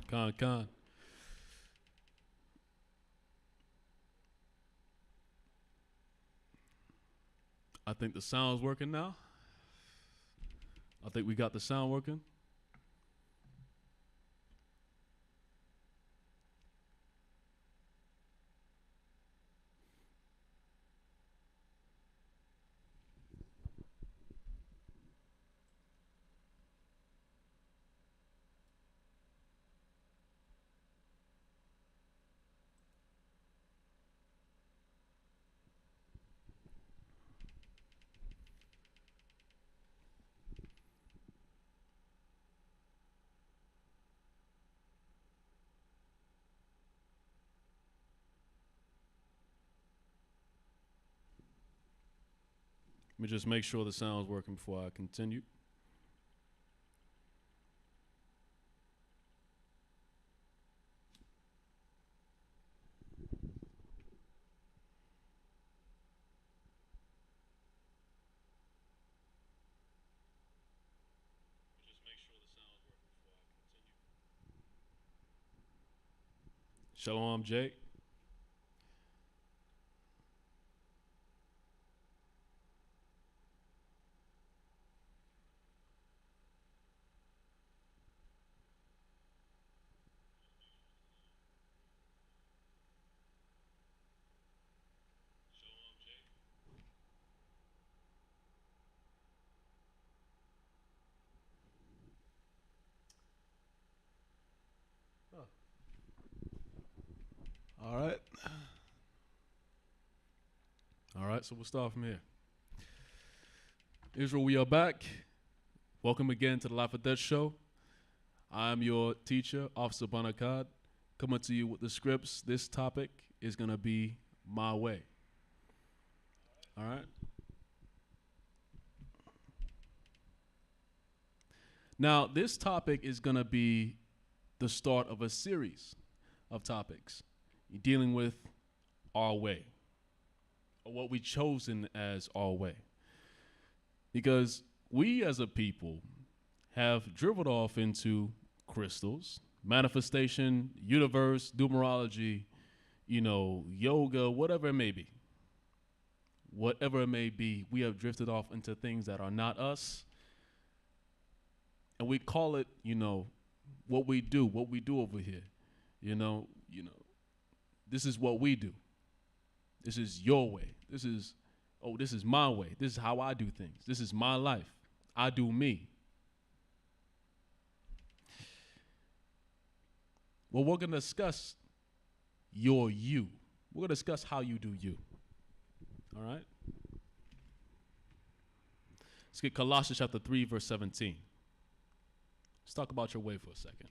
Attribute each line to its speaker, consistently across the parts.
Speaker 1: Con. I think the sound's working now. I think we got the sound working. Let me just make sure the sound's working before I continue. Shalom, Jake. All right. All right, so we'll start from here. Israel, we are back. Welcome again to the Life or Death Show. I'm your teacher, Officer Banakad, coming to you with the scripts. This topic is going to be my way. All right? Now, this topic is going to be the start of a series of topics dealing with our way, or what we've chosen as our way. Because we as a people have drifted off into crystals, manifestation, universe, numerology, yoga, whatever it may be. Whatever it may be, we have drifted off into things that are not us. And we call it, what we do over here. This is what we do. This is your way. This is my way. This is how I do things. This is my life. I do me. Well, we're going to discuss your you. We're going to discuss how you do you. All right? Let's get Colossians chapter 3, verse 17. Let's talk about your way for a second.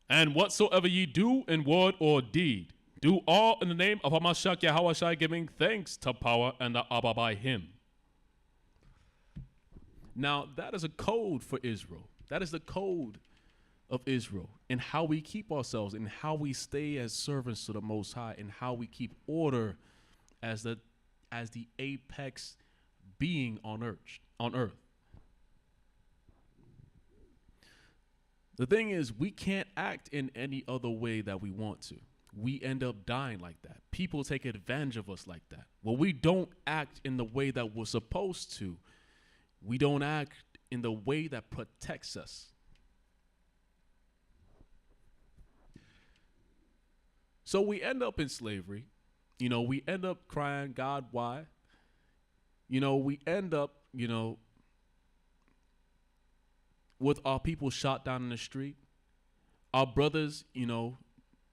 Speaker 1: And whatsoever ye do in word or deed, do all in the name of Hamashiach Yahweh, giving thanks to power and the Abba by him. Now, that is a code for Israel. That is the code of Israel in how we keep ourselves, in how we stay as servants to the Most High, and how we keep order as the apex being on earth. The thing is, we can't act in any other way that we want to. We end up dying like that. People take advantage of us like that. Well, we don't act in the way that we're supposed to. We don't act in the way that protects us. So we end up in slavery. We end up crying, God, why? We end up, with our people shot down in the street, our brothers,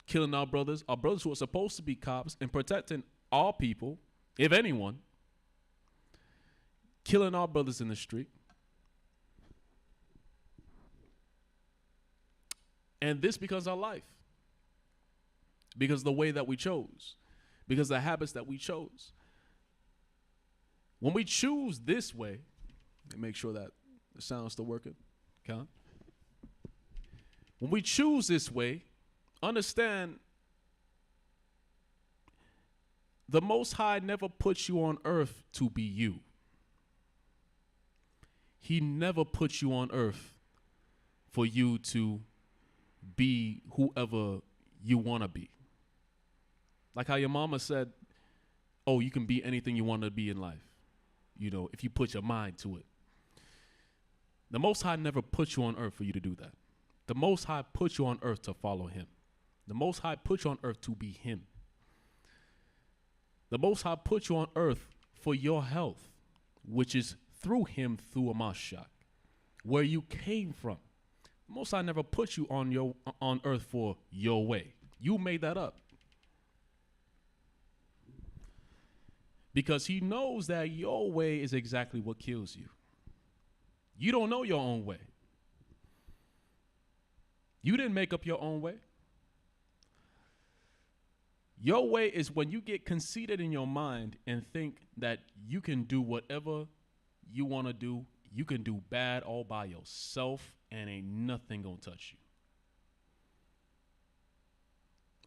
Speaker 1: killing our brothers who are supposed to be cops and protecting our people, if anyone, killing our brothers in the street. And this becomes our life. Because of the way that we chose. Because of the habits that we chose. When we choose this way, let me make sure that the sound's still working. Con. When we choose this way, understand the Most High never puts you on earth to be you. He never puts you on earth for you to be whoever you want to be. Like how your mama said, oh, you can be anything you want to be in life, if you put your mind to it. The Most High never put you on earth for you to do that. The Most High put you on earth to follow him. The Most High put you on earth to be him. The Most High put you on earth for your health, which is through him, through a Mashiach, where you came from. The Most High never put you on earth for your way. You made that up. Because he knows that your way is exactly what kills you. You don't know your own way. You didn't make up your own way. Your way is when you get conceited in your mind and think that you can do whatever you want to do. You can do bad all by yourself and ain't nothing gonna touch you.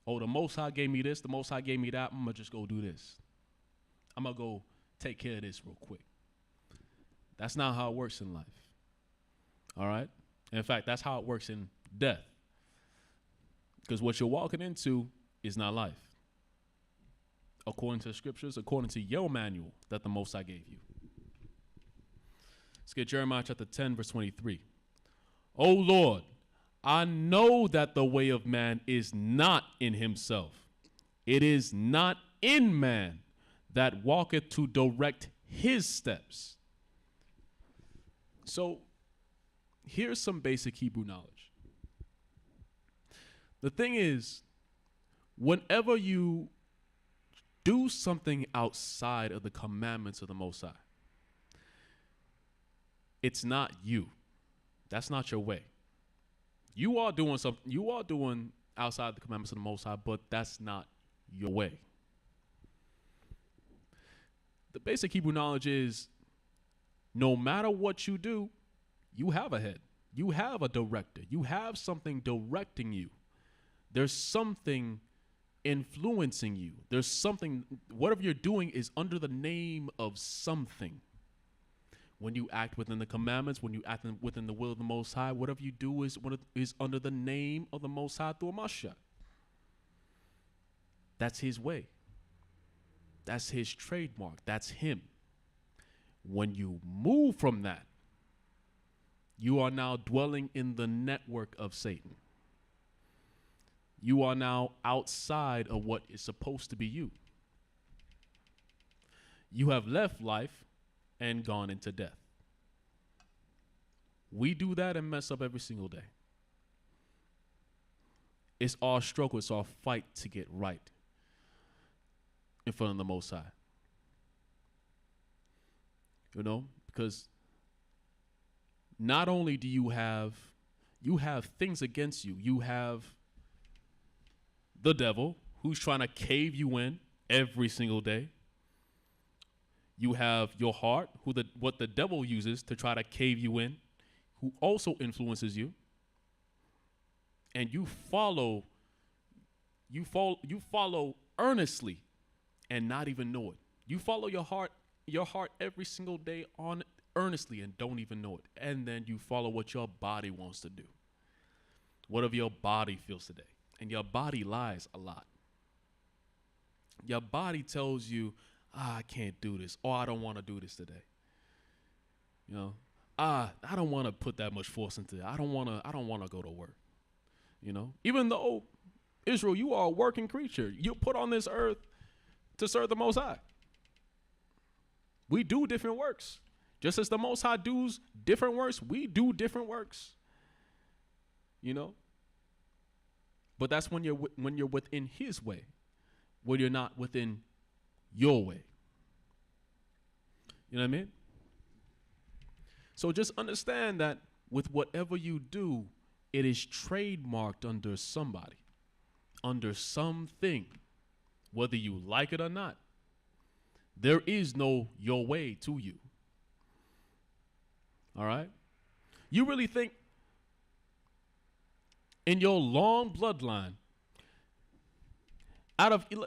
Speaker 1: Oh, the Most High gave me this. The Most High gave me that. I'm gonna just go do this. I'm going to go take care of this real quick. That's not how it works in life. All right? In fact, that's how it works in death. Because what you're walking into is not life. According to the scriptures, according to your manual that the Most High gave you. Let's get Jeremiah chapter 10, verse 23. O Lord, I know that the way of man is not in himself. It is not in man that walketh to direct his steps. So here's some basic Hebrew knowledge. The thing is, whenever you do something outside of the commandments of the Most High, it's not you. That's not your way. You are doing something. You are doing outside the commandments of the Most High, but that's not your way. The basic Hebrew knowledge is no matter what you do, you have a head. You have a director. You have something directing you. There's something influencing you. There's something, whatever you're doing is under the name of something. When you act within the commandments, when you act within the will of the Most High, whatever you do is under the name of the Most High through a Mashiach. That's his way. That's his trademark. That's him. When you move from that, you are now dwelling in the network of Satan. You are now outside of what is supposed to be you. You have left life and gone into death. We do that and mess up every single day. It's our struggle. It's our fight to get right in front of the Most High. Because not only do you have things against you. You have the devil who's trying to cave you in every single day. You have your heart, what the devil uses to try to cave you in, who also influences you. And you follow earnestly and not even know it. You follow your heart every single day on earnestly and don't even know it. And then you follow what your body wants to do. Whatever your body feels today. And your body lies a lot. Your body tells you, I can't do this, or I don't want to do this today. I don't want to put that much force into it. I don't want to go to work. Even though, Israel, you are a working creature. You're put on this earth to serve the Most High. We do different works. Just as the Most High does different works, we do different works. But that's when you're within his way, when you're not within your way. You know what I mean? So just understand that with whatever you do, it is trademarked under somebody, under something, whether you like it or not. There is no your way to you. All right? You really think in your long bloodline,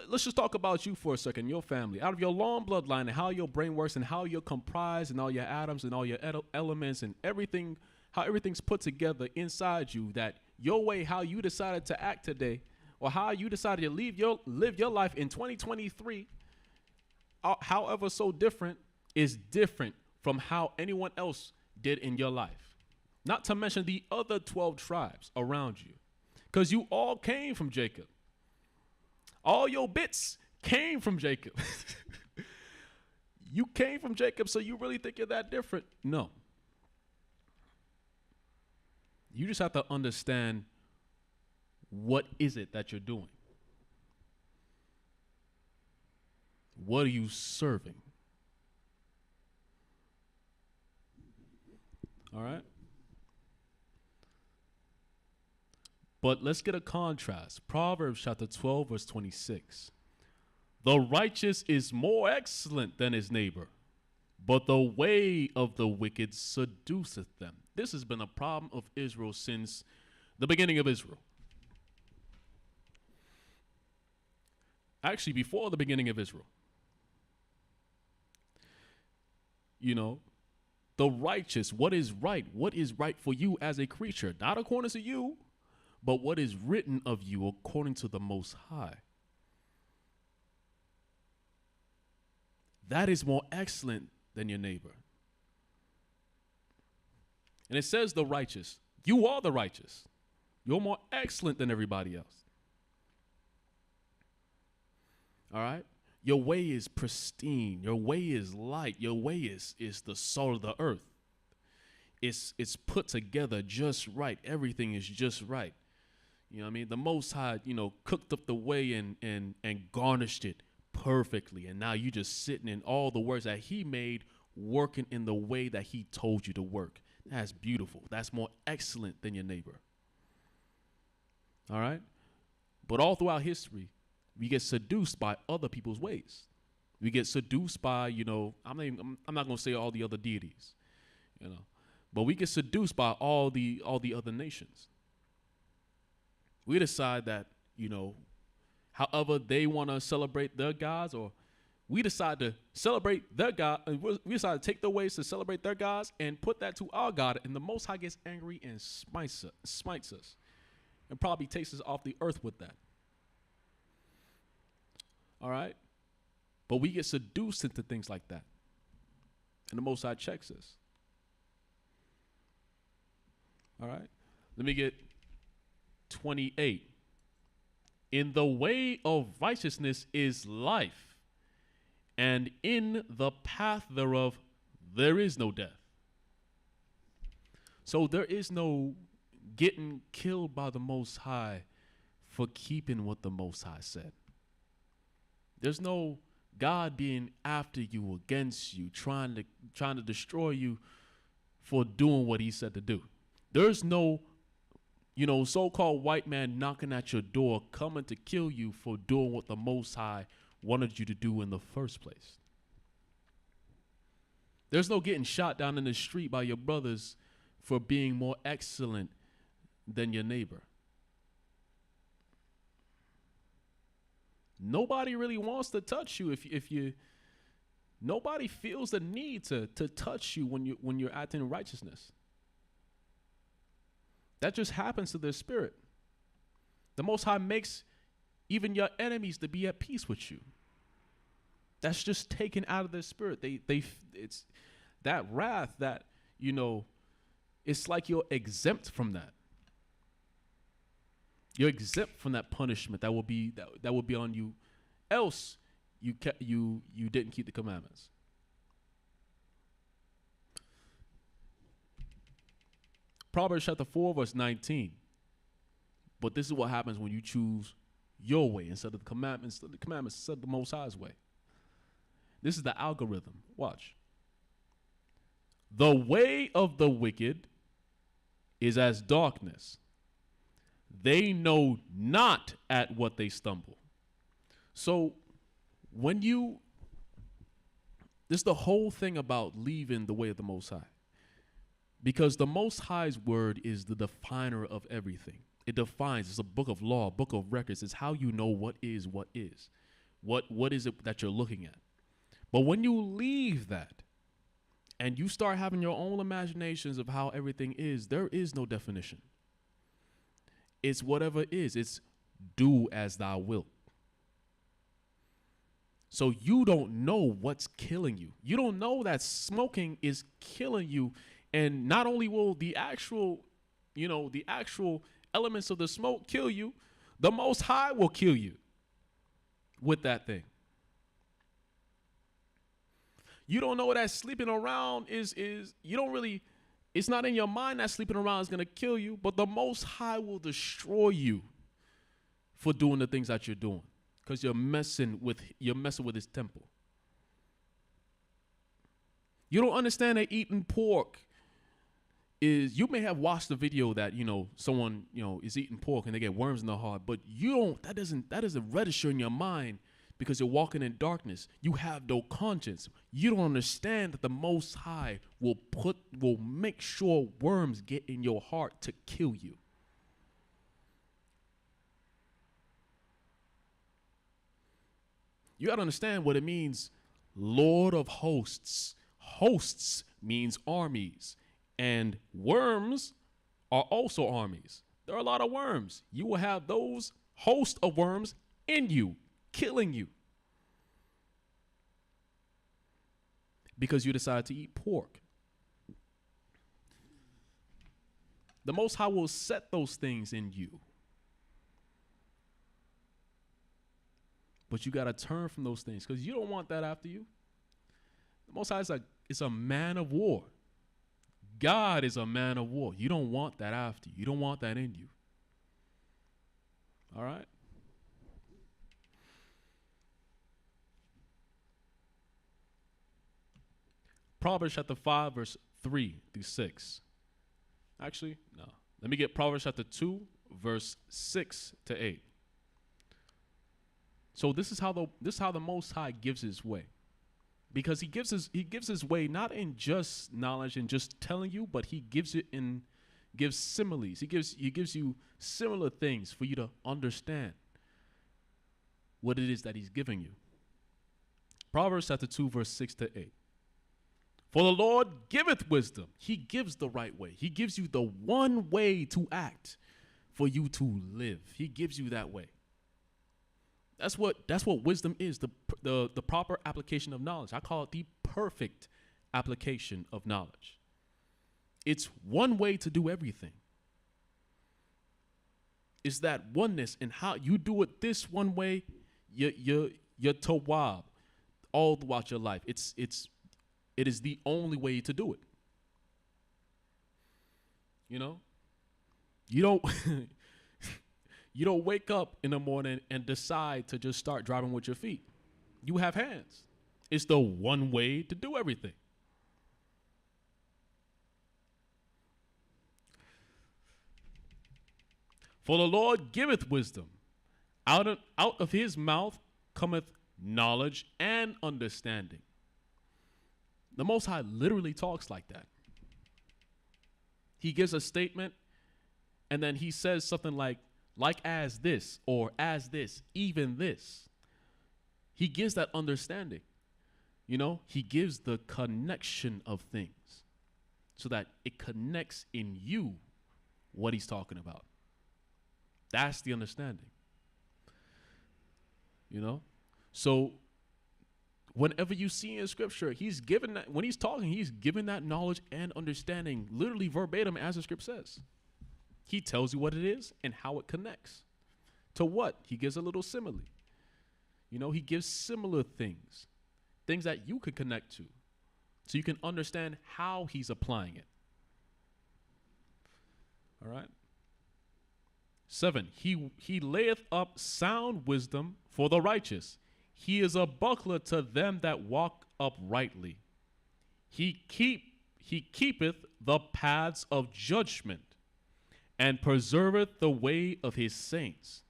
Speaker 1: let's just talk about you for a second, your family. Out of your long bloodline and how your brain works and how you're comprised and all your atoms and all your elements and everything how everything's put together inside you, that your way, how you decided to act today, or how you decided to live your life in 2023, however so different, is different from how anyone else did in your life. Not to mention the other 12 tribes around you, because you all came from Jacob. All your bits came from Jacob. You came from Jacob, so you really think you're that different? No. You just have to understand, what is it that you're doing? What are you serving? All right? But let's get a contrast. Proverbs chapter 12, verse 26. The righteous is more excellent than his neighbor, but the way of the wicked seduceth them. This has been a problem of Israel since the beginning of Israel. Actually, before the beginning of Israel. You know, the righteous, what is right? What is right for you as a creature? Not according to you, but what is written of you according to the Most High. That is more excellent than your neighbor. And it says the righteous. You are the righteous. You're more excellent than everybody else. All right? Your way is pristine. Your way is light. Your way is the salt of the earth. It's put together just right. Everything is just right. You know what I mean? The Most High, cooked up the way and garnished it perfectly. And now you just sitting in all the works that he made, working in the way that he told you to work. That's beautiful. That's more excellent than your neighbor. All right? But all throughout history, we get seduced by other people's ways. We get seduced by, I'm not going to say all the other deities, but we get seduced by all the other nations. We decide that, however they want to celebrate their gods, or we decide to celebrate their God. We decide to take their ways to celebrate their gods and put that to our God. And the Most High gets angry and smites us and probably takes us off the earth with that. All right? But we get seduced into things like that. And the Most High checks us. All right? Let me get 28. In the way of righteousness is life, and in the path thereof there is no death. So there is no getting killed by the Most High for keeping what the Most High said. There's no God being after you, against you, trying to destroy you for doing what he said to do. There's no, so-called white man knocking at your door, coming to kill you for doing what the Most High wanted you to do in the first place. There's no getting shot down in the street by your brothers for being more excellent than your neighbor. Nobody really wants to touch you if you nobody feels the need to touch you when you're acting in righteousness. That just happens to their spirit. The Most High makes even your enemies to be at peace with you. That's just taken out of their spirit. It's that wrath that, it's like you're exempt from that. You're exempt from that punishment that will be on you. Else you didn't keep the commandments. Proverbs chapter 4, verse 19. But this is what happens when you choose your way instead of the commandments. The commandments instead of the Most High's way. This is the algorithm. Watch. The way of the wicked is as darkness. They know not at what they stumble. So this is the whole thing about leaving the way of the Most High. Because the Most High's word is the definer of everything. It defines, it's a book of law, a book of records. It's how you know what is what is. What is it that you're looking at? But when you leave that and you start having your own imaginations of how everything is, there is no definition. It's whatever it is. It's do as thou wilt. So you don't know what's killing you. You don't know that smoking is killing you. And not only will the actual elements of the smoke kill you, the Most High will kill you with that thing. You don't know that sleeping around is you don't really, it's not in your mind that sleeping around is going to kill you, but the Most High will destroy you for doing the things that you're doing, because you're messing with his temple. You don't understand that eating pork is, you may have watched the video that, someone, is eating pork and they get worms in their heart, but that doesn't register in your mind because you're walking in darkness. You have no conscience. You don't understand that the Most High will make sure worms get in your heart to kill you. You got to understand what it means. Lord of hosts. Hosts means armies. And worms are also armies. There are a lot of worms. You will have those host of worms in you, killing you, because you decide to eat pork. The Most High will set those things in you. But you got to turn from those things, because you don't want that after you. The Most High is a man of war. God is a man of war. You don't want that after you. You don't want that in you. All right? Proverbs chapter 5, verse 3 through 6. Actually, no. Let me get Proverbs chapter 2, verse 6 to 8. So this is how the Most High gives his way. Because he gives his way not in just knowledge and just telling you, but he gives similes. He gives you similar things for you to understand what it is that he's giving you. Proverbs chapter 2, verse 6 to 8. For the Lord giveth wisdom. He gives the right way. He gives you the one way to act for you to live. He gives you that way. That's what wisdom is, the proper application of knowledge. I call it the perfect application of knowledge. It's one way to do everything. It's that oneness, and how you do it this one way, you're tawab all throughout your life. It is the only way to do it. You don't you don't wake up in the morning and decide to just start driving with your feet. You have hands. It's the one way to do everything. For the Lord giveth wisdom. Out of his mouth cometh knowledge and understanding. The Most High literally talks like that. He gives a statement, and then he says something like as this, or as this, even this. He gives that understanding. He gives the connection of things so that it connects in you what he's talking about. That's the understanding. So whenever you see in scripture, he's given that, when he's talking, he's given that knowledge and understanding literally verbatim as the script says. He tells you what it is and how it connects to what. He gives a little simile. He gives similar things that you could connect to, so you can understand how he's applying it. All right. 7, he layeth up sound wisdom for the righteous. He is a buckler to them that walk uprightly. He keepeth the paths of judgment, and preserveth the way of his saints.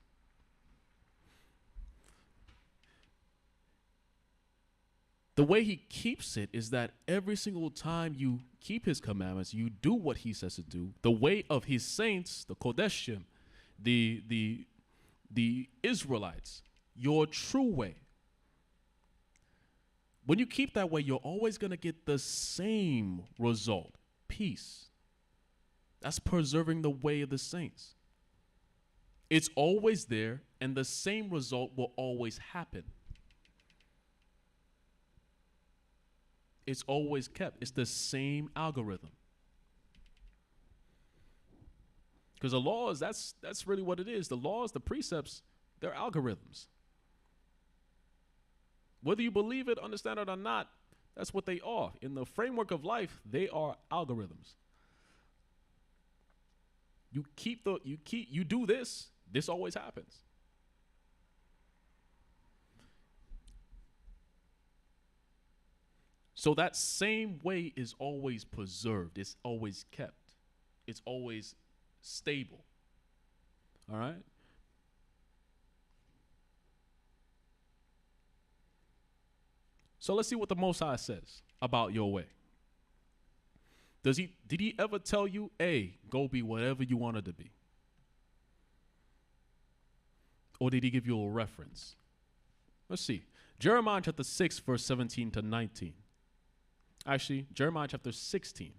Speaker 1: The way he keeps it is that every single time you keep his commandments, you do what he says to do. The way of his saints, the Kodeshim, the Israelites, your true way. When you keep that way, you're always going to get the same result, peace. That's preserving the way of the saints. It's always there, and the same result will always happen. It's always kept. It's the same algorithm. Because the laws, that's really what it is. The laws, the precepts, they're algorithms. Whether you believe it, understand it or not, that's what they are. In the framework of life, they are algorithms. You do this, this always happens. So that same way is always preserved. It's always kept. It's always stable. All right? So let's see what the Most High says about your way. Did he ever tell you, hey, go be whatever you wanted to be? Or did he give you a reference? Let's see. Jeremiah chapter 6, verse 17 to 19. Actually, Jeremiah chapter 16,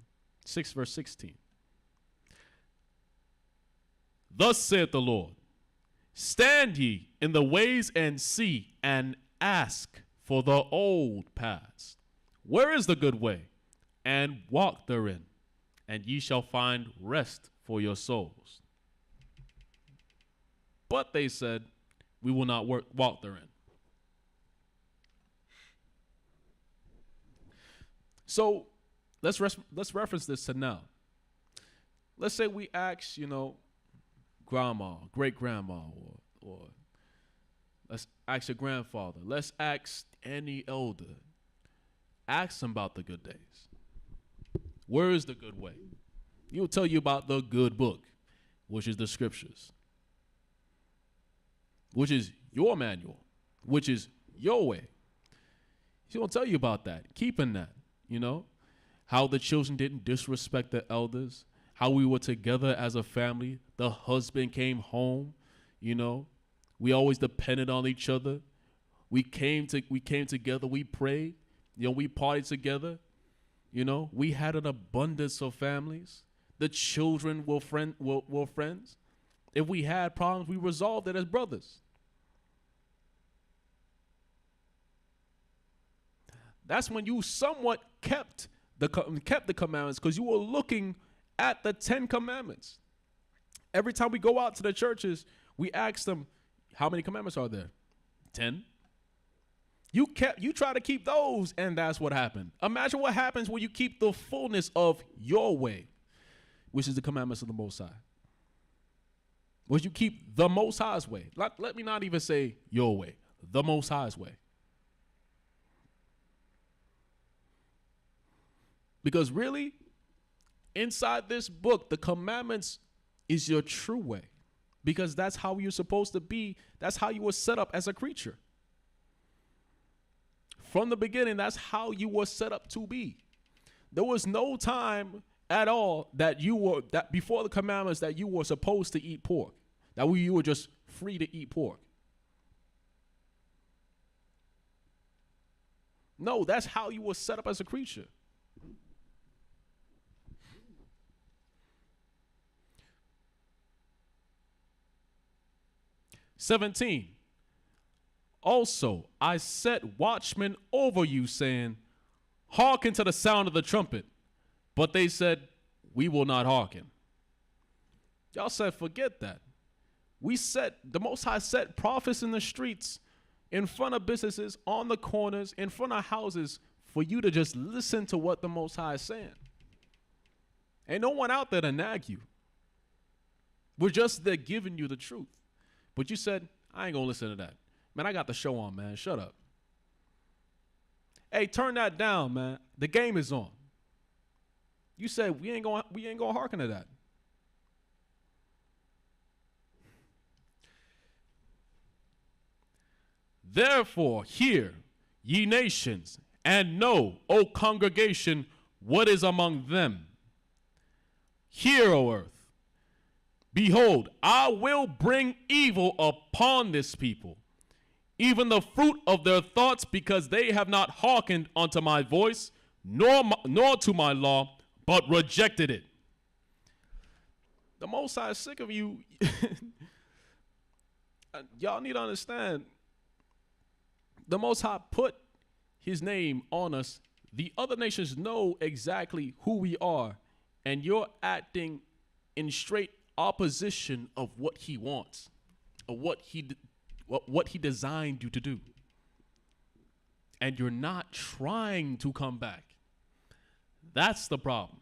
Speaker 1: 6 verse 16. Thus saith the Lord, stand ye in the ways and see and ask for the old paths. Where is the good way? And walk therein, and ye shall find rest for your souls. But they said, we will not walk therein. So let's reference this to now. Let's say we ask, grandma, great grandma, or let's ask your grandfather. Let's ask any elder. Ask them about the good days. Where is the good way? He will tell you about the good book, which is the scriptures, which is your manual, which is your way. He will tell you about that, keeping that, how the children didn't disrespect the elders, how we were together as a family. The husband came home, we always depended on each other. We came together, we prayed, we partied together. We had an abundance of families. The children were friends. If we had problems, we resolved it as brothers. That's when you somewhat kept the commandments, because you were looking at the 10 commandments. Every time we go out to the churches, we ask them, how many commandments are there? 10. You try to keep those, and that's what happened. Imagine what happens when you keep the fullness of your way, which is the commandments of the Most High. When you keep the Most High's way. Let me not even say your way, the Most High's way. Because really, inside this book, the commandments is your true way. Because that's how you're supposed to be. That's how you were set up as a creature. From the beginning, that's how you were set up to be. There was no time at all that before the commandments that you were supposed to eat pork. That you were just free to eat pork. No, that's how you were set up as a creature. "17. Also, I set watchmen over you, saying, hearken to the sound of the trumpet. But they said, we will not hearken." Y'all said, forget that. The Most High set prophets in the streets, in front of businesses, on the corners, in front of houses, for you to just listen to what the Most High is saying. Ain't no one out there to nag you. We're just there giving you the truth. But you said, I ain't gonna listen to that. Man, I got the show on, man. Shut up. Hey, turn that down, man. The game is on. You said we ain't gonna hearken to that. "Therefore, hear, ye nations, and know, O congregation, what is among them. Hear, O earth. Behold, I will bring evil upon this people, even the fruit of their thoughts, because they have not hearkened unto my voice, nor to my law, but rejected it. The Most High is sick of you. Y'all need to understand, the Most High put his name on us. The other nations know exactly who we are, and you're acting in straight opposition of what he wants, of what he designed you to do. And you're not trying to come back. That's the problem.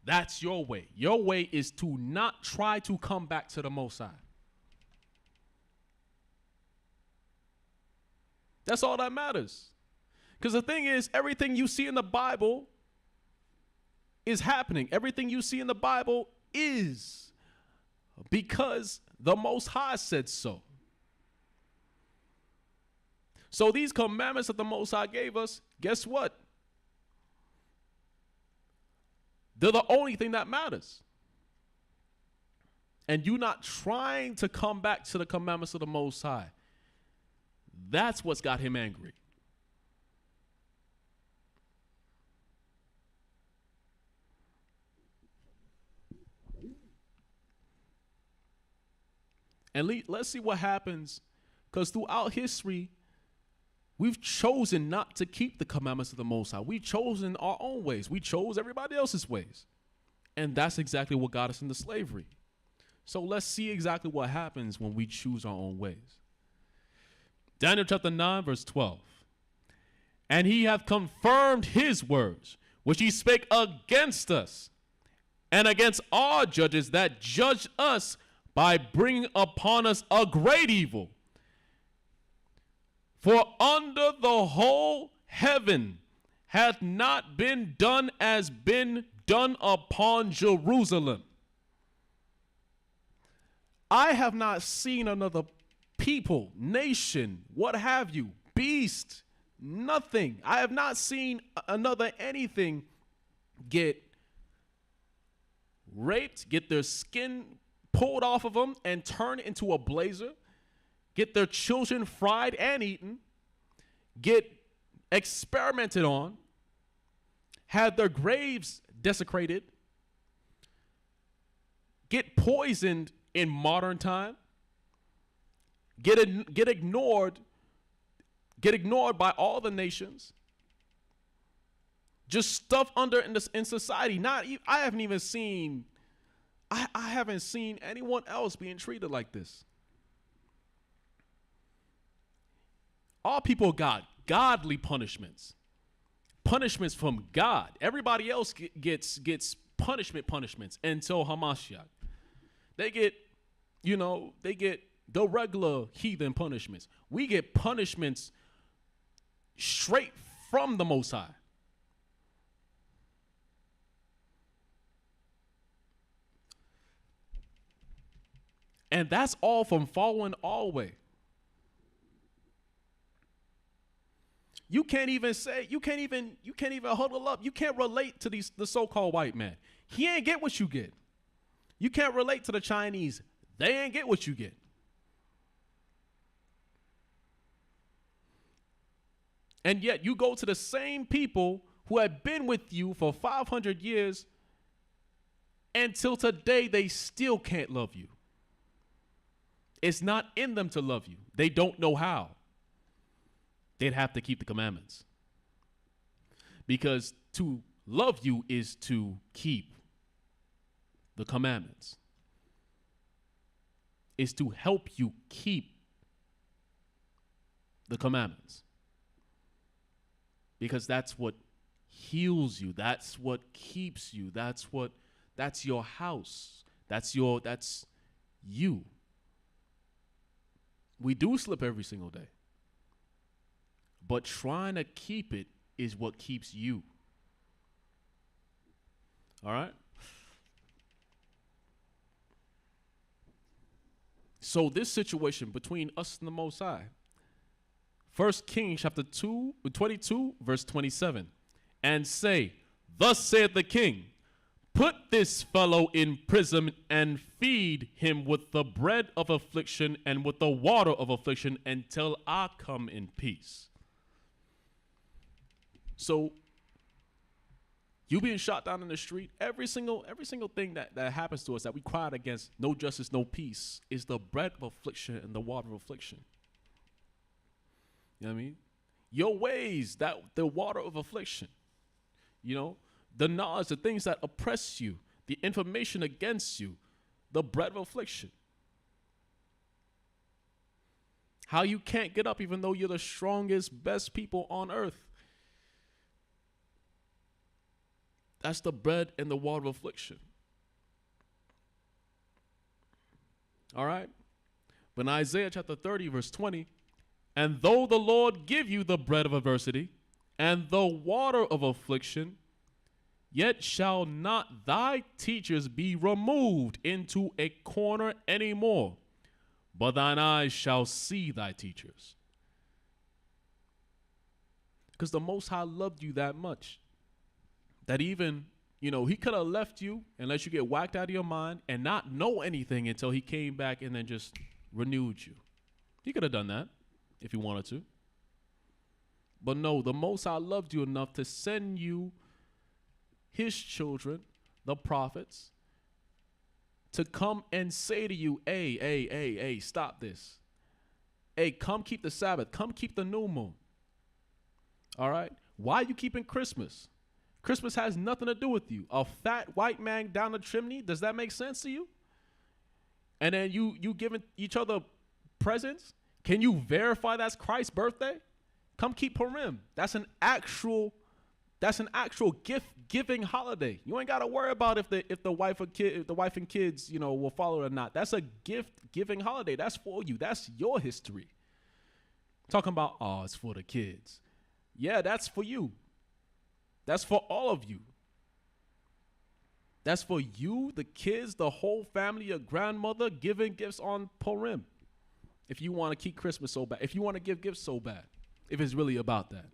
Speaker 1: That's your way. Your way is to not try to come back to the Most High. That's all that matters. Because the thing is, everything you see in the Bible is happening. Everything you see in the Bible is because the Most High said so. So these commandments that the Most High gave us, guess what? They're the only thing that matters. And you not trying to come back to the commandments of the Most High. That's what's got him angry. And let's see what happens, because throughout history, we've chosen not to keep the commandments of the Most High. We've chosen our own ways. We chose everybody else's ways. And that's exactly what got us into slavery. So let's see exactly what happens when we choose our own ways. Daniel chapter 9, verse 12. And he hath confirmed his words, which he spake against us, and against our judges that judge us, by bringing upon us a great evil. For under the whole heaven hath not been done as been done upon Jerusalem. I have not seen another people, nation, what have you, beast, nothing. I have not seen another anything get raped, get their skin pulled off of them and turned into a blazer, get their children fried and eaten, get experimented on, had their graves desecrated, get poisoned in modern time, get ignored by all the nations, just stuff under in society. I haven't seen anyone else being treated like this. All people got godly punishments from God. Everybody else gets punishments until Hamashiach. They get the regular heathen punishments. We get punishments straight from the Most High. And that's all from following our way. You can't even huddle up. You can't relate to the so-called white man. He ain't get what you get. You can't relate to the Chinese. They ain't get what you get. And yet you go to the same people who have been with you for 500 years, until today they still can't love you. It's not in them to love you. They don't know how. They'd have to keep the commandments. Because to love you is to keep the commandments. Is to help you keep the commandments. Because that's what heals you. That's what keeps you. That's your house. That's you. We do slip every single day. But trying to keep it is what keeps you. All right? So this situation between us and the Most High. 1 Kings chapter 22, verse 27. And say, thus saith the king, Put this fellow in prison and feed him with the bread of affliction and with the water of affliction until I come in peace. So you being shot down in the street, every single thing that happens to us that we cried against, no justice, no peace, is the bread of affliction and the water of affliction. You know what I mean? Your ways, that the water of affliction. You know, the knowledge, the things that oppress you, the information against you, the bread of affliction. How you can't get up even though you're the strongest, best people on earth. That's the bread and the water of affliction. All right? But in Isaiah chapter 30, verse 20, and though the Lord give you the bread of adversity and the water of affliction, yet shall not thy teachers be removed into a corner anymore, but thine eyes shall see thy teachers. Because the Most High loved you that much that even, you know, he could have left you and let you get whacked out of your mind and not know anything until he came back and then just renewed you. He could have done that if he wanted to. But no, the Most High loved you enough to send you his children, the prophets, to come and say to you, hey, stop this. Hey, come keep the Sabbath. Come keep the new moon. All right? Why are you keeping Christmas? Christmas has nothing to do with you. A fat white man down the chimney, does that make sense to you? And then you giving each other presents? Can you verify that's Christ's birthday? Come keep Purim. That's an actual gift giving holiday. You ain't got to worry about if the wife and kids, you know, will follow it or not. That's a gift giving holiday. That's for you. That's your history. Talking about, oh, it's for the kids. Yeah, that's for you. That's for all of you. That's for you, the kids, the whole family, your grandmother, giving gifts on Purim. If you want to keep Christmas so bad, if you want to give gifts so bad, if it's really about that,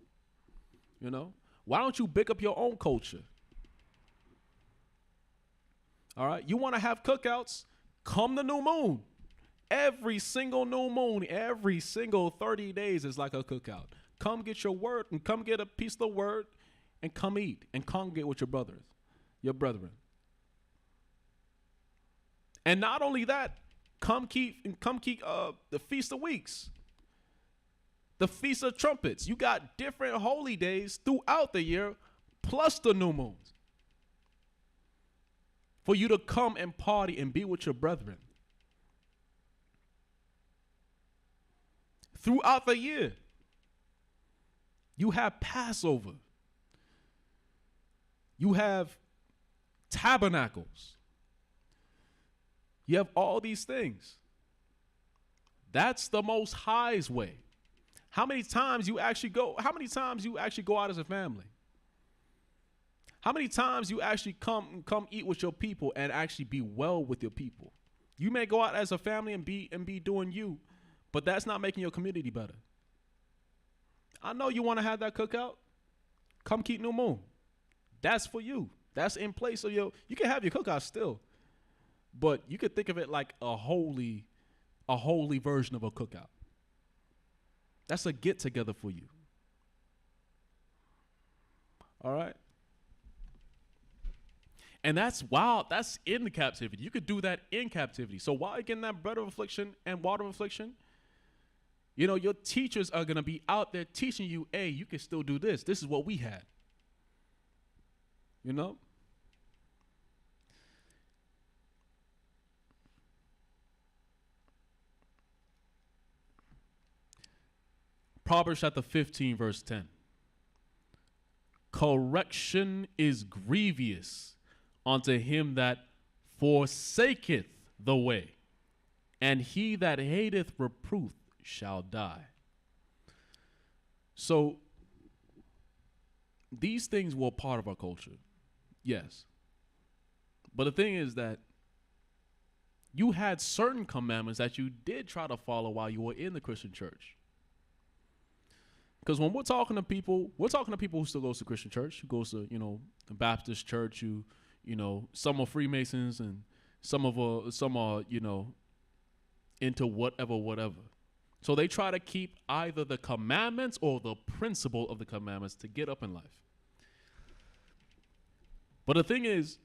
Speaker 1: you know? Why don't you pick up your own culture? All right? You want to have cookouts? Come the new moon. Every single new moon, every single 30 days is like a cookout. Come get your word and come get a piece of the word and come eat and congregate with your brethren. And not only that, come keep the Feast of Weeks. The Feast of Trumpets. You got different holy days throughout the year, plus the new moons, for you to come and party and be with your brethren. Throughout the year, you have Passover. You have tabernacles. You have all these things. That's the Most High's way. How many times you actually go out as a family? How many times you actually come eat with your people and actually be well with your people? You may go out as a family and be doing you, but that's not making your community better. I know you want to have that cookout. Come keep new moon. That's for you. That's in place of you can have your cookout still, but you could think of it like a holy version of a cookout. That's a get together for you. All right. And that's in the captivity. You could do that in captivity. So while you're getting that bread of affliction and water of affliction, you know, your teachers are going to be out there teaching you, hey, you can still do this. This is what we had. You know? Proverbs chapter 15, verse 10. Correction is grievous unto him that forsaketh the way, and he that hateth reproof shall die. So these things were part of our culture, yes. But the thing is that you had certain commandments that you did try to follow while you were in the Christian church. Because when we're talking to people who still goes to Christian church, who goes to, you know, the Baptist church, who, some are Freemasons and some are, into whatever. So they try to keep either the commandments or the principle of the commandments to get up in life. But the thing is,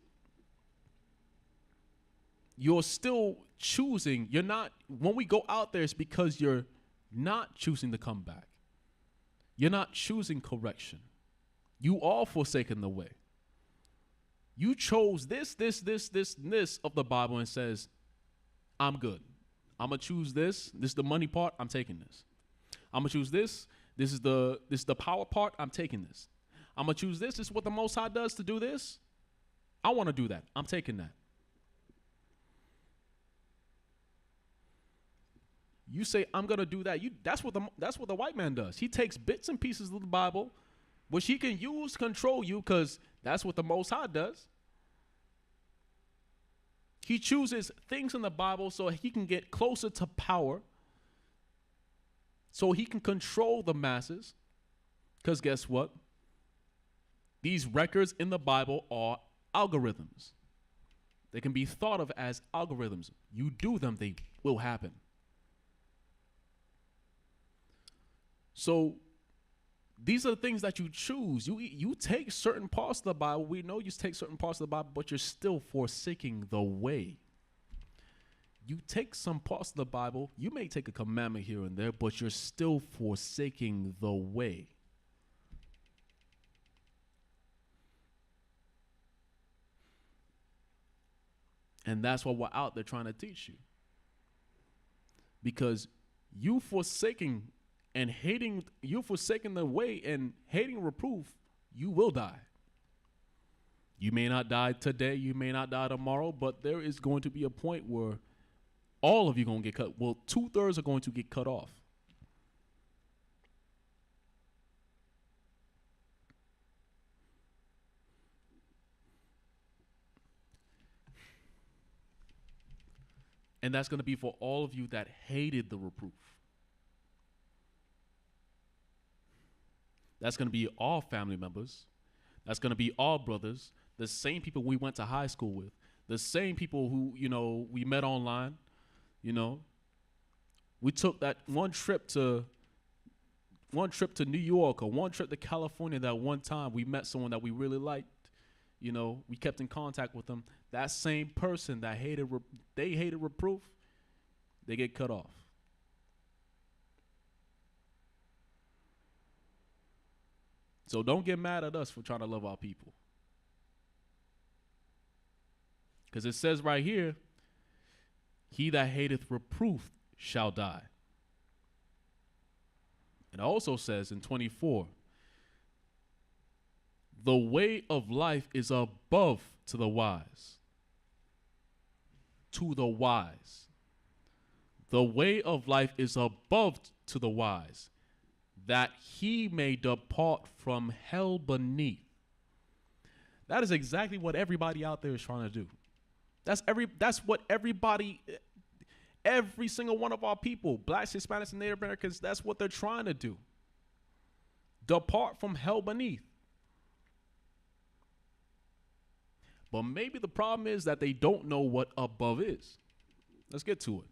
Speaker 1: you're still choosing. You're not, when we go out there, it's because you're not choosing to come back. You're not choosing correction. You are forsaking the way. You chose this of the Bible and says, I'm good. I'm going to choose this. This is the money part. I'm taking this. I'm going to choose this. This is the power part. I'm taking this. I'm going to choose this. This is what the Most High does to do this. I want to do that. I'm taking that. You say, I'm going to do that. That's what the white man does. He takes bits and pieces of the Bible, which he can use to control you, because that's what the Most High does. He chooses things in the Bible so he can get closer to power, so he can control the masses. Because guess what? These records in the Bible are algorithms. They can be thought of as algorithms. You do them, they will happen. So these are the things that you choose. You take certain parts of the Bible. We know you take certain parts of the Bible, but you're still forsaking the way. You take some parts of the Bible. You may take a commandment here and there, but you're still forsaking the way. And that's what we're out there trying to teach you. Because you forsaking the way and hating reproof, you will die. You may not die today, you may not die tomorrow, but there is going to be a point where all of you are going to get cut. Well, 2/3 are going to get cut off. And that's going to be for all of you that hated the reproof. That's going to be all family members. That's going to be all brothers, the same people we went to high school with, the same people who, we met online. We took that one trip to New York or one trip to California. That one time we met someone that we really liked. We kept in contact with them. That same person that hated reproof, they get cut off. So don't get mad at us for trying to love our people. Because it says right here, he that hateth reproof shall die. It also says in 24, the way of life is above to the wise. To the wise. The way of life is above to the wise, that he may depart from hell beneath. That is exactly what everybody out there is trying to do. That's what everybody, every single one of our people, blacks, Hispanics, and Native Americans, that's what they're trying to do. Depart from hell beneath. But maybe the problem is that they don't know what above is. Let's get to it.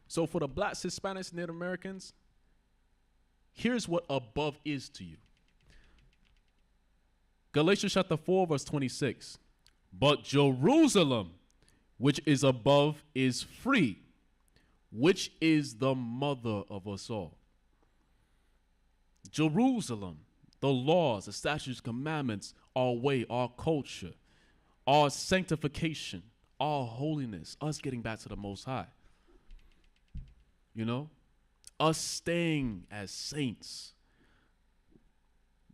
Speaker 1: So for the blacks, Hispanics, Native Americans, here's what above is to you. Galatians chapter 4, verse 26. But Jerusalem, which is above, is free, which is the mother of us all. Jerusalem, the laws, the statutes, commandments, our way, our culture, our sanctification, our holiness, us getting back to the Most High. Us staying as saints.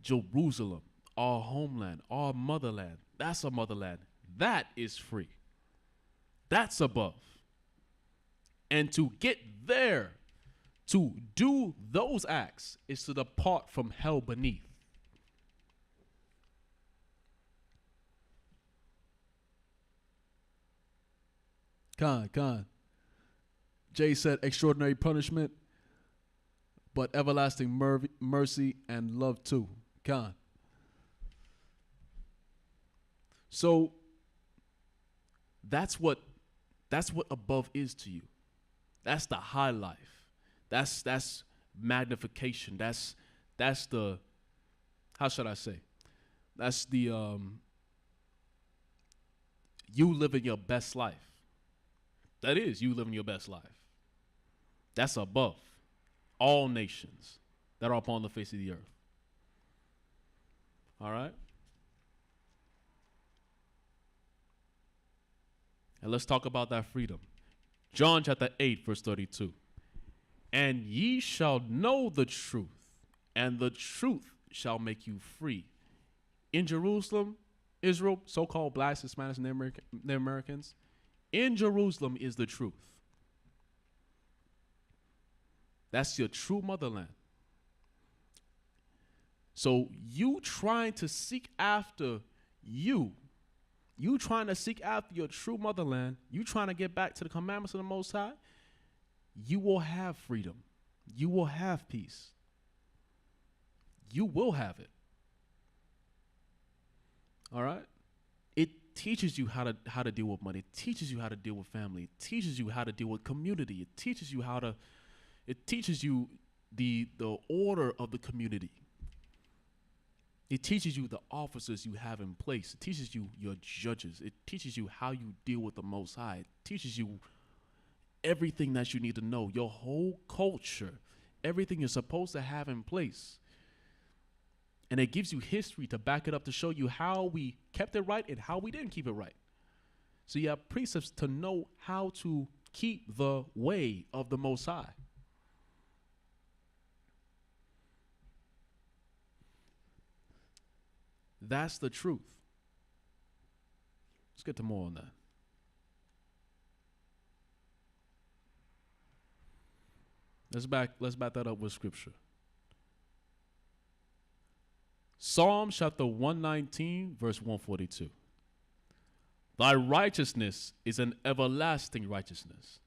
Speaker 1: Jerusalem, our homeland, our motherland. That's a motherland. That is free. That's above. And to get there, to do those acts, is to depart from hell beneath. Khan. Jay said extraordinary punishment. but everlasting mercy and love too. Khan. So that's what above is to you. That's the high life. That's magnification. That's the, how should I say? That's the you living your best life. That is you living your best life. That's above all nations that are upon the face of the earth. All right? And let's talk about that freedom. John chapter 8, verse 32. And ye shall know the truth, and the truth shall make you free. In Jerusalem, Israel, so-called blacks, Hispanics, and Native Americans, in Jerusalem is the truth. That's your true motherland. So you trying to seek after you trying to seek after your true motherland, you trying to get back to the commandments of the Most High, you will have freedom. You will have peace. You will have it. All right? It teaches you how to deal with money. It teaches you how to deal with family. It teaches you how to deal with community. It teaches you the order of the community. It teaches you the officers you have in place. It teaches you your judges. It teaches you how you deal with the Most High. It teaches you everything that you need to know, your whole culture, everything you're supposed to have in place. And it gives you history to back it up, to show you how we kept it right and how we didn't keep it right. So you have precepts to know how to keep the way of the Most High. That's the truth. Let's get to more on that. Let's back that up with scripture. Psalm chapter 119, verse 142. Thy righteousness is an everlasting righteousness.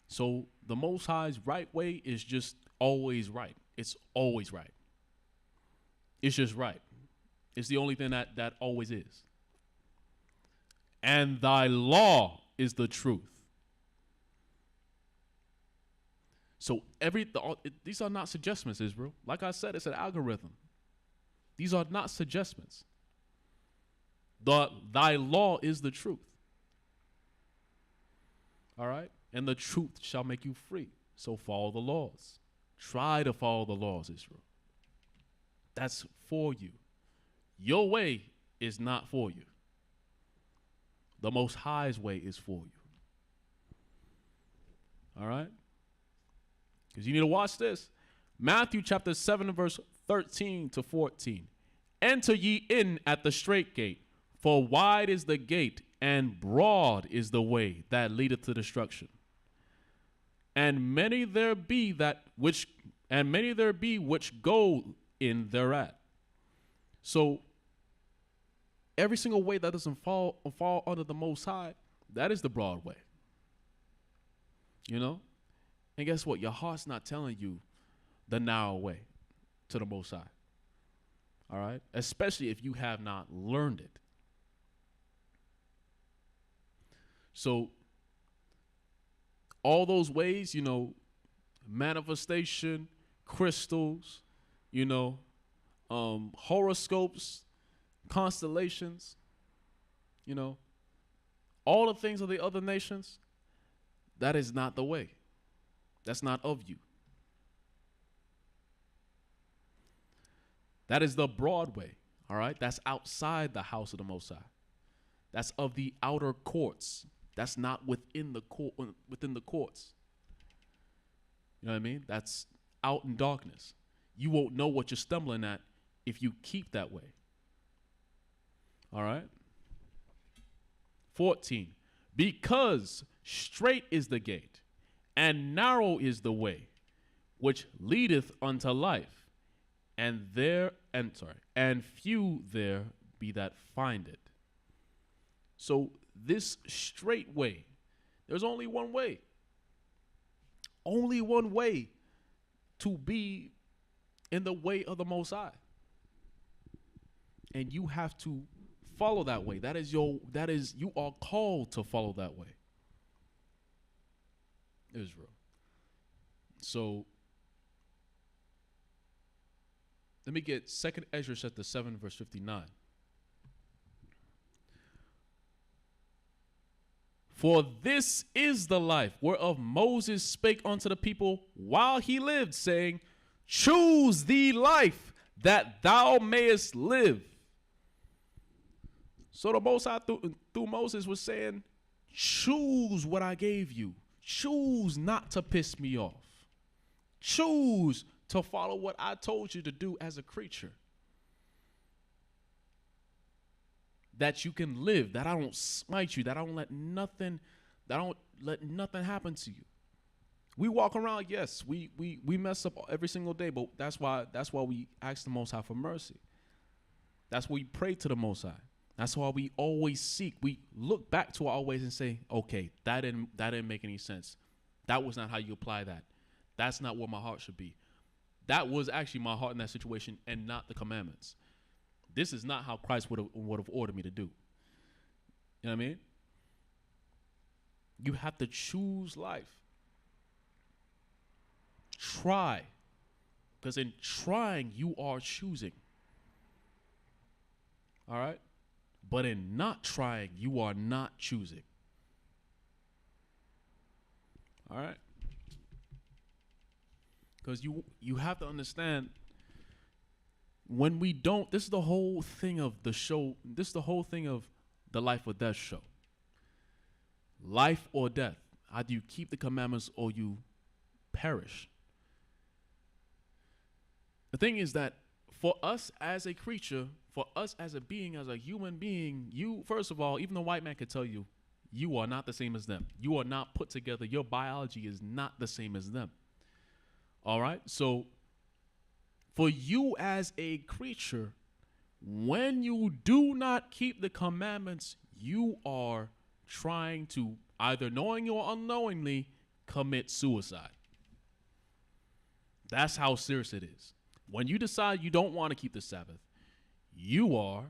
Speaker 1: So the Most High's right way is just always right. It's always right. It's just right. It's the only thing that always is. And thy law is the truth. So these are not suggestions, Israel. Like I said, it's an algorithm. These are not suggestions. Thy law is the truth. All right? And the truth shall make you free. So follow the laws. Try to follow the laws, Israel. That's for you. Your way is not for you. The Most High's way is for you. All right? Because you need to watch this. Matthew chapter 7, verse 13 to 14. Enter ye in at the straight gate, for wide is the gate, and broad is the way that leadeth to destruction. And many there be which go in thereat. So every single way that doesn't fall under the Most High, that is the broad way. You know? And guess what? Your heart's not telling you the narrow way to the Most High. All right? Especially if you have not learned it. So all those ways, manifestation, crystals, horoscopes, constellations, all the things of the other nations, that is not the way. That's not of you. That is the broad way, all right? That's outside the house of the Most High. That's of the outer courts. That's not within the courts. You know what I mean? That's out in darkness. You won't know what you're stumbling at if you keep that way. All right? 14. Because straight is the gate, and narrow is the way, which leadeth unto life, and few there be that find it. So this straight way, there's only one way. Only one way to be in the way of the Most High. And you have to follow that way. You are called to follow that way. Israel. So let me get 2nd Ezra chapter 7 verse 59. For this is the life whereof Moses spake unto the people while he lived, saying, choose thee life that thou mayest live. So the Most High through Moses was saying, choose what I gave you. Choose not to piss me off. Choose to follow what I told you to do as a creature. That you can live, that I don't smite you, that I don't let nothing happen to you. We walk around, yes, we mess up every single day, but that's why we ask the Most High for mercy. That's why we pray to the Most High. That's why we always seek. We look back to our ways and say, okay, that didn't make any sense. That was not how you apply that. That's not where my heart should be. That was actually my heart in that situation and not the commandments. This is not how Christ would have ordered me to do. You know what I mean? You have to choose life. Try. Because in trying, you are choosing. All right? But in not trying, you are not choosing. All right? Because you have to understand, when we don't, this is the whole thing of the show. This is the whole thing of the Life or Death show. Life or death. Either you keep the commandments or you perish. The thing is that for us as a creature, for us as a being, as a human being, you, first of all, even the white man could tell you, you are not the same as them. You are not put together. Your biology is not the same as them. All right? So for you as a creature, when you do not keep the commandments, you are trying to, either knowingly or unknowingly, commit suicide. That's how serious it is. When you decide you don't want to keep the Sabbath, you are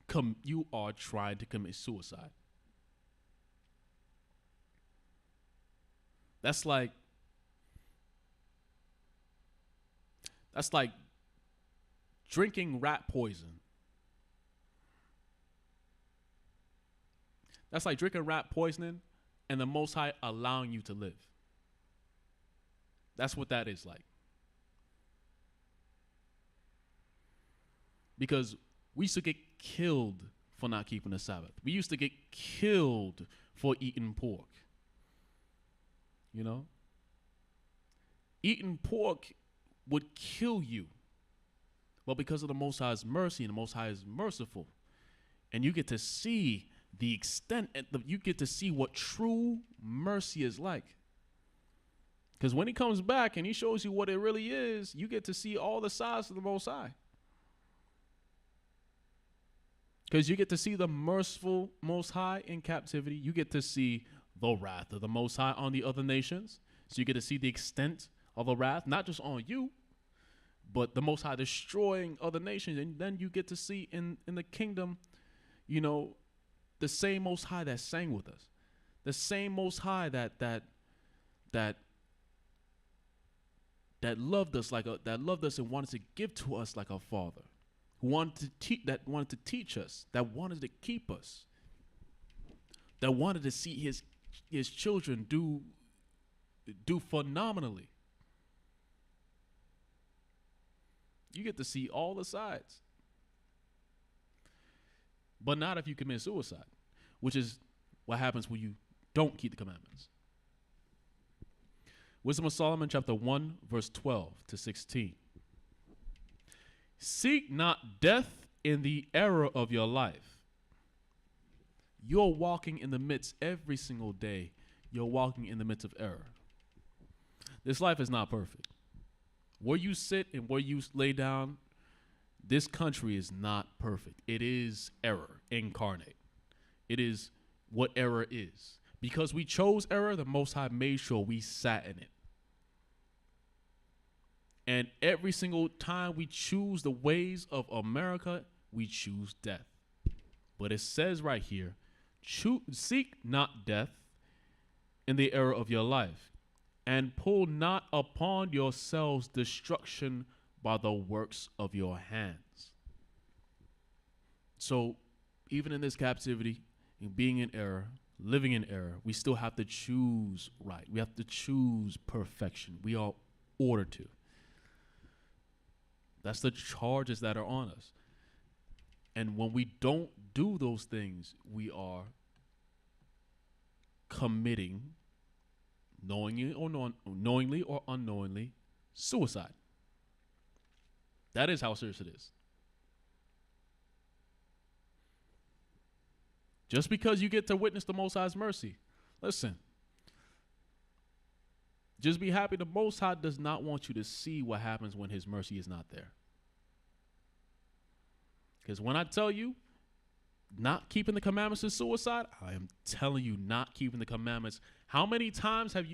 Speaker 1: trying to commit suicide. That's like drinking rat poison. That's like drinking rat poisoning and the Most High allowing you to live. That's what that is like. Because we used to get killed for not keeping the Sabbath. We used to get killed for eating pork. You know? Eating pork would kill you. But because of the Most High's mercy, and the Most High is merciful, and you get to see the extent, you get to see what true mercy is like. Because when he comes back and he shows you what it really is, you get to see all the sides of the Most High. Because you get to see the merciful Most High in captivity. You get to see the wrath of the Most High on the other nations. So you get to see the extent of the wrath, not just on you, but the Most High destroying other nations. And then you get to see in the kingdom, you know, the same Most High that sang with us. The same Most High that loved us that loved us and wanted to give to us like a father. Wanted to teach us, that wanted to keep us, that wanted to see his children do phenomenally. You get to see all the sides. But not if you commit suicide, which is what happens when you don't keep the commandments. Wisdom of Solomon, chapter 1, verse 12 to 16. Seek not death in the era of your life. You're walking in the midst every single day. You're walking in the midst of error. This life is not perfect. Where you sit and where you lay down, this country is not perfect. It is error incarnate. It is what error is. Because we chose error, the Most High made sure we sat in it. And every single time we choose the ways of America, we choose death. But it says right here, seek not death in the era of your life, and pull not upon yourselves destruction by the works of your hands. So, even in this captivity, and being in error, living in error, we still have to choose right. We have to choose perfection. We are ordered to. That's the charges that are on us. And when we don't do those things, we are committing, knowingly or unknowingly, suicide. That is how serious it is. Just because you get to witness the Most High's mercy, listen, just be happy. The Most High does not want you to see what happens when his mercy is not there. Because when I tell you not keeping the commandments is suicide, I am telling you not keeping the commandments. How many times should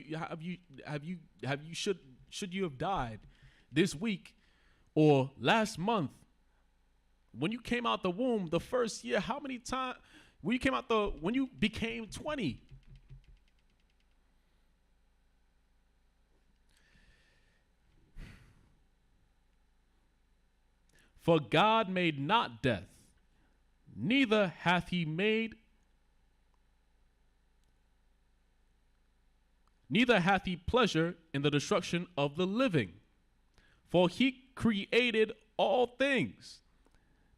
Speaker 1: you have died this week or last month? When you came out the womb the first year, how many times when you became 20? For God made not death, neither hath he pleasure in the destruction of the living. For he created all things,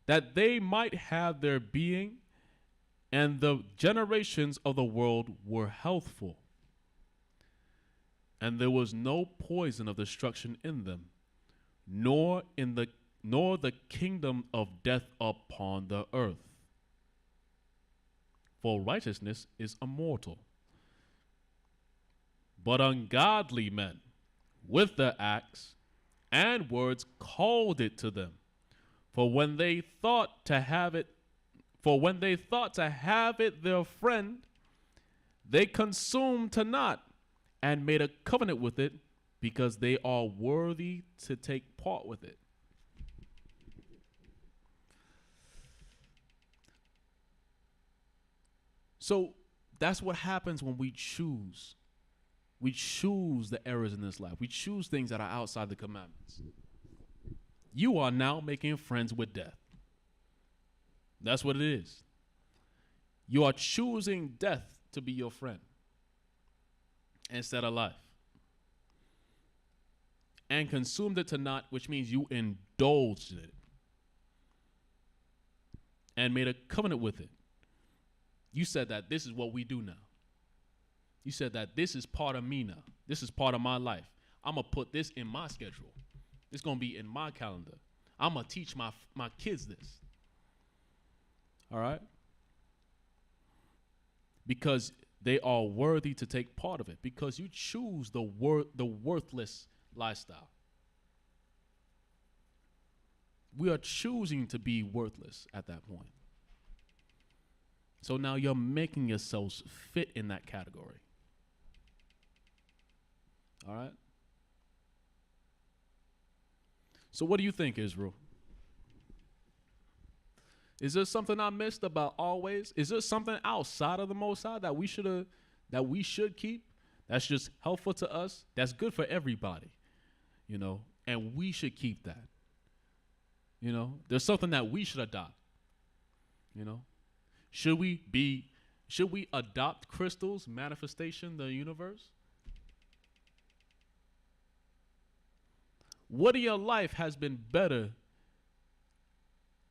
Speaker 1: that they might have their being, and the generations of the world were healthful. And there was no poison of destruction in them, nor the kingdom of death upon the earth. For righteousness is immortal. But ungodly men with their acts and words called it to them. For when they thought to have it their friend, they consumed to naught and made a covenant with it, because they are worthy to take part with it. So that's what happens when we choose. We choose the errors in this life. We choose things that are outside the commandments. You are now making friends with death. That's what it is. You are choosing death to be your friend instead of life. And consumed it to naught, which means you indulged in it and made a covenant with it. You said that this is what we do now. You said that this is part of me now. This is part of my life. I'm going to put this in my schedule. It's going to be in my calendar. I'm going to teach my kids this. All right? Because they are worthy to take part of it. Because you choose the worthless lifestyle. We are choosing to be worthless at that point. So now you're making yourselves fit in that category. All right? So what do you think, Israel? Is there something I missed about always? Is there something outside of the Most High that we should keep? That's just helpful to us. That's good for everybody, and we should keep that. There's something that we should adopt. Should we adopt Crystal's manifestation, the universe? What in your life has been better?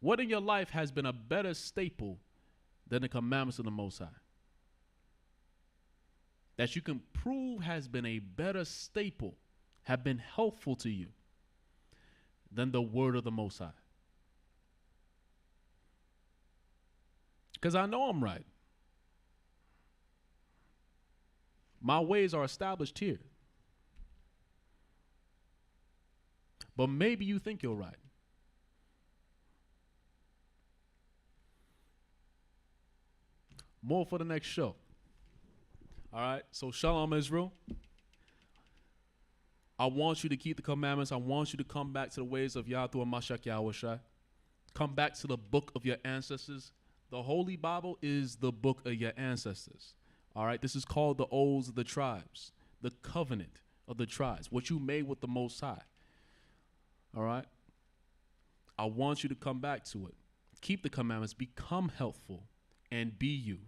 Speaker 1: What in your life has been a better staple than the commandments of the Most High? That you can prove has been a better staple, have been helpful to you than the word of the Most High. Because I know I'm right. My ways are established here. But maybe you think you're right. More for the next show. All right. So shalom, Israel. I want you to keep the commandments. I want you to come back to the ways of Yahweh Mashiach Yahushua. Come back to the book of your ancestors. The Holy Bible is the book of your ancestors. All right? This is called the oaths of the tribes, the covenant of the tribes, what you made with the Most High. All right? I want you to come back to it. Keep the commandments. Become healthful and be you.